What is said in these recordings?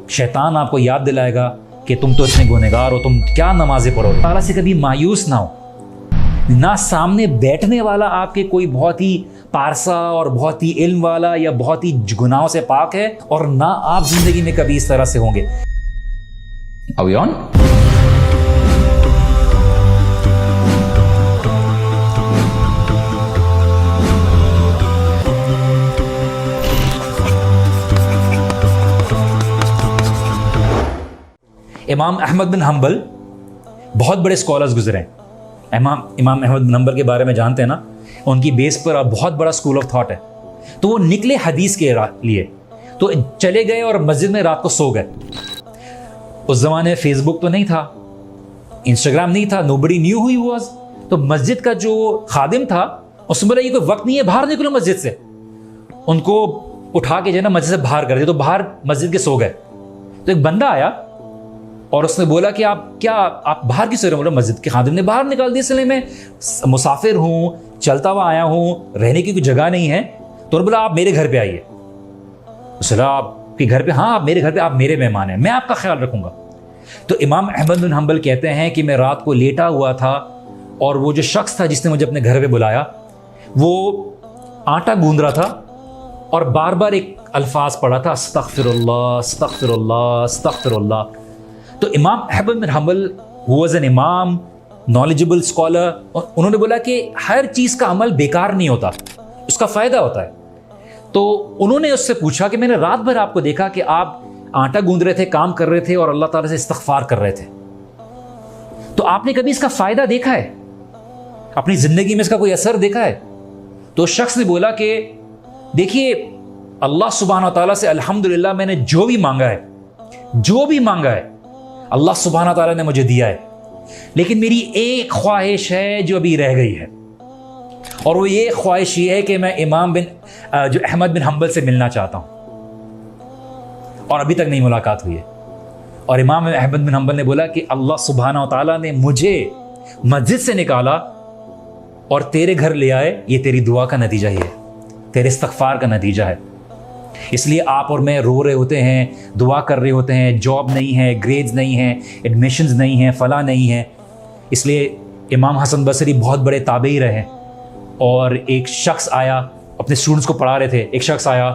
शैतान आपको याद दिलाएगा कि तुम तो इतने गुनहगार हो, तुम क्या नमाजें पढ़ो। ताला से कभी मायूस ना हो। ना सामने बैठने वाला आपके कोई बहुत ही पारसा और बहुत ही इल्म वाला या बहुत ही गुनाहों से पाक है, और ना आप जिंदगी में कभी इस तरह से होंगे। Are we on? इमाम अहमद बिन हम्बल बहुत बड़े स्कॉलर्स गुजरे हैं। इमाम अहमद बिन हम्बल के बारे में जानते हैं ना, उनकी बेस पर अब बहुत बड़ा स्कूल ऑफ थॉट है। तो वो निकले हदीस के लिए, तो चले गए और मस्जिद में रात को सो गए। उस जमाने में फेसबुक तो नहीं था, इंस्टाग्राम नहीं था, nobody knew who he was. तो मस्जिद का जो खादिम था उसने बोला ये कोई वक्त नहीं है, बाहर निकलो मस्जिद से। उनको उठा के जो है ना मस्जिद से बाहर कर दिया, तो बाहर मस्जिद के सो गए। तो एक बंदा आया और उसने बोला कि आप बाहर क्यों सो रहे हो? बोला मस्जिद के खादिम ने बाहर निकाल दिया, इसलिए मैं मुसाफिर हूँ, चलता हुआ आया हूँ, रहने की कोई जगह नहीं है। तो बोला आप मेरे घर पे आइए। उसने आपके घर पे? हाँ, आप मेरे घर पे, आप मेरे मेहमान हैं, मैं आपका ख्याल रखूंगा। तो इमाम अहमद बिन हम्बल कहते हैं कि मैं रात को लेटा हुआ था और वो जो शख्स था जिसने मुझे अपने घर पे बुलाया, वो आटा गूंद रहा था और बार बार एक अल्फाज पढ़ा था, अस्तगफिरुल्लाह अस्तगफिरुल्लाह अस्तगफिरुल्लाह। तो इमाम अहमद बिन हम्बल वाज एन इमाम, नॉलेजेबल स्कॉलर, और उन्होंने बोला कि हर चीज़ का अमल बेकार नहीं होता, उसका फ़ायदा होता है। तो उन्होंने उससे पूछा कि मैंने रात भर आपको देखा कि आप आटा गूंद रहे थे, काम कर रहे थे और अल्लाह ताला से इस्तगफार कर रहे थे, तो आपने कभी इसका फ़ायदा देखा है? अपनी ज़िंदगी में इसका कोई असर देखा है? तो शख्स ने बोला कि देखिए, अल्लाह सुब्हानहू व तआला से अल्हम्दुलिल्लाह मैंने जो भी मांगा है अल्लाह सुब्हानहू व तआला ने मुझे दिया है, लेकिन मेरी एक ख्वाहिश है जो अभी रह गई है, और वो ये ख्वाहिश ये है कि मैं जो अहमद बिन हम्बल से मिलना चाहता हूँ, और अभी तक नहीं मुलाकात हुई है। और इमाम अहमद बिन हम्बल ने बोला कि अल्लाह सुब्हानहू व तआला ने मुझे मस्जिद से निकाला और तेरे घर ले आए, ये तेरी दुआ का नतीजा ही है, तेरे इस्तगफार का नतीजा है। इसलिए आप और मैं रो रहे होते हैं, दुआ कर रहे होते हैं, जॉब नहीं है, ग्रेड्स नहीं हैं, एडमिशन्स नहीं हैं, फला नहीं है। इसलिए इमाम हसन बसरी बहुत बड़े ताबई रहे, और एक शख्स आया, अपने स्टूडेंट्स को पढ़ा रहे थे, एक शख्स आया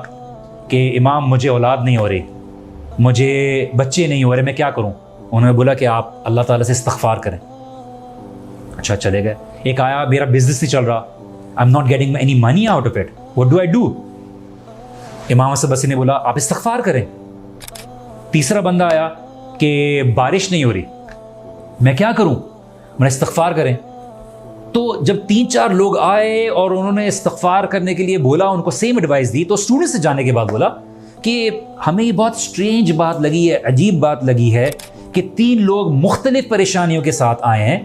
कि इमाम मुझे औलाद नहीं हो रही, मुझे बच्चे नहीं हो रहे, मैं क्या करूं? उन्होंने बोला कि आप अल्लाह ताला से इस्तगफार करें। अच्छा, चले गए। एक आया, मेरा बिजनेस नहीं चल रहा, I am not getting any money out of it, what do I do? इमाम हसन बसरी ने बोला आप इस्तगफार करें। तीसरा बंदा आया कि बारिश नहीं हो रही, मैं क्या करूं? मैंने इस्तगफार करें। तो जब 3-4 लोग आए और उन्होंने इस्तगफार करने के लिए बोला, उनको सेम एडवाइस दी, तो स्टूडेंट से जाने के बाद बोला कि हमें ये बहुत स्ट्रेंज बात लगी है, अजीब बात लगी है कि 3 लोग मुख्तलिफ परेशानियों के साथ आए हैं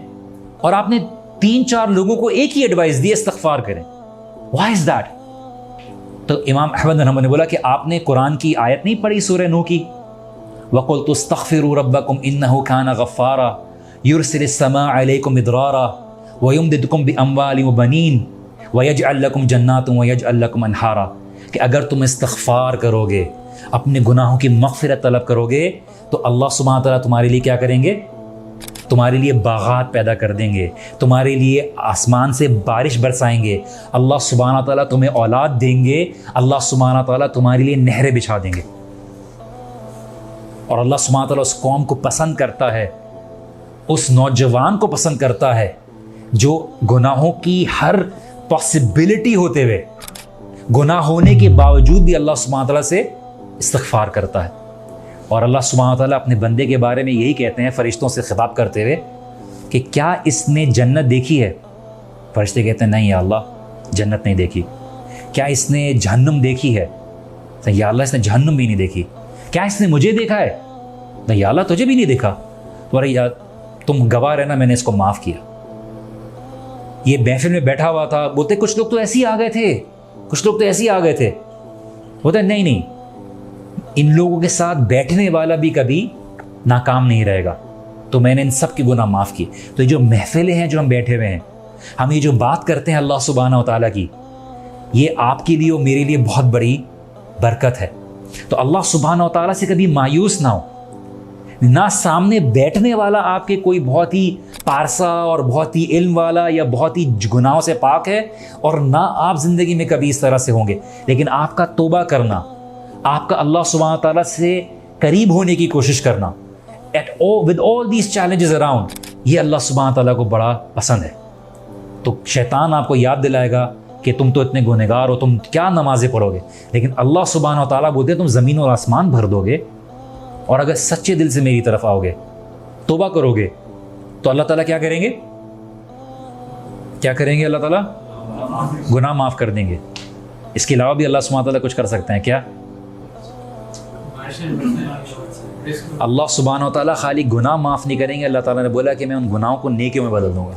और आपने 3-4 लोगों को एक ही एडवाइस दी, इस्तगफार करें। Why is that? तो इमाम अहमद बिन हम्बल ने बोला कि आपने कुरान की आयत नहीं पढ़ी सूरह नूह की, वक़ुल्तु अस्तग़फ़िरू रब्बकुम इन्नहु काना गफ़्फ़ारा युरसिलिस समा अलैकुम मिदरारा व युमदिदकुम बिअम्वालिन व बनीन व यजअल लकुम जन्नातुन व यजअल लकुम अनहारा, कि अगर तुम इस्तग़फ़ार करोगे, अपने गुनाहों की मग़फ़िरत तलब करोगे, तो अल्लाह सुब्हानहू व तआला तुम्हारे लिए क्या करेंगे? तुम्हारे लिए बागात पैदा कर देंगे, तुम्हारे लिए आसमान से बारिश बरसाएंगे, अल्लाह सुब्हानहू व तआला तुम्हें औलाद देंगे, अल्लाह सुब्हानहू व तआला तुम्हारे लिए नहरें बिछा देंगे। और अल्लाह सुब्हानहू व तआला उस कौम को पसंद करता है, उस नौजवान को पसंद करता है जो गुनाहों की हर पॉसिबिलिटी होते हुए, गुनाह होने के बावजूद भी अल्लाह सुब्हानहू व तआला से इस्तग़फ़ार करता है। और अल्लाह सुब्हानहू व तआला अपने बंदे के बारे में यही कहते हैं फरिश्तों से खिताब करते हुए कि क्या इसने जन्नत देखी है? फरिश्ते कहते हैं नहीं या अल्लाह, जन्नत नहीं देखी। क्या इसने जहन्नुम देखी है? तो या अल्लाह, इसने जहन्नुम भी नहीं देखी। क्या इसने मुझे देखा है? नहीं या अल्लाह, तुझे भी नहीं देखा। तो अरे यार, तुम गवाह रहना, मैंने इसको माफ़ किया। ये महफिल में बैठा हुआ था, बोलते कुछ लोग तो ऐसे ही आ गए थे, कुछ लोग तो ऐसे ही आ गए थे। बोलते नहीं, इन लोगों के साथ बैठने वाला भी कभी नाकाम नहीं रहेगा। तो मैंने इन सब की गुनाह माफ़ की। तो ये जो महफिलें हैं जो हम बैठे हुए हैं, हम ये जो बात करते हैं अल्लाह सुब्हानहू व तआला की, ये आपके लिए और मेरे लिए बहुत बड़ी बरकत है। تو اللہ سبحانہ و تعالیٰ سے کبھی مایوس نہ ہو. نہ سامنے بیٹھنے والا آپ کے کوئی بہت ہی پارسا اور بہت ہی علم والا یا بہت ہی گناہوں سے پاک ہے، اور نہ آپ زندگی میں کبھی اس طرح سے ہوں گے، لیکن آپ کا توبہ کرنا، آپ کا اللہ سبحانہ تعالیٰ سے قریب ہونے کی کوشش کرنا with all these challenges around، یہ اللہ سبحانہ تعالیٰ کو بڑا پسند ہے. تو شیطان آپ کو یاد دلائے گا کہ تم تو اتنے گنہگار ہو، تم کیا نمازیں پڑھو گے، لیکن اللہ سبحانہ تعالیٰ بولتے ہیں تم زمین اور آسمان بھر دو گے، اور اگر سچے دل سے میری طرف آؤ گے، توبہ کرو گے، تو اللہ تعالیٰ کیا کریں گے؟ کیا کریں گے؟ اللہ تعالیٰ گناہ معاف کر دیں گے. اس کے علاوہ بھی اللہ سبحانہ تعالیٰ کچھ کر سکتے ہیں کیا؟ اللہ سبحانہ و تعالیٰ خالی گناہ معاف نہیں کریں گے، اللہ تعالیٰ نے بولا کہ میں ان گناہوں کو نیکیوں میں بدل دوں گا.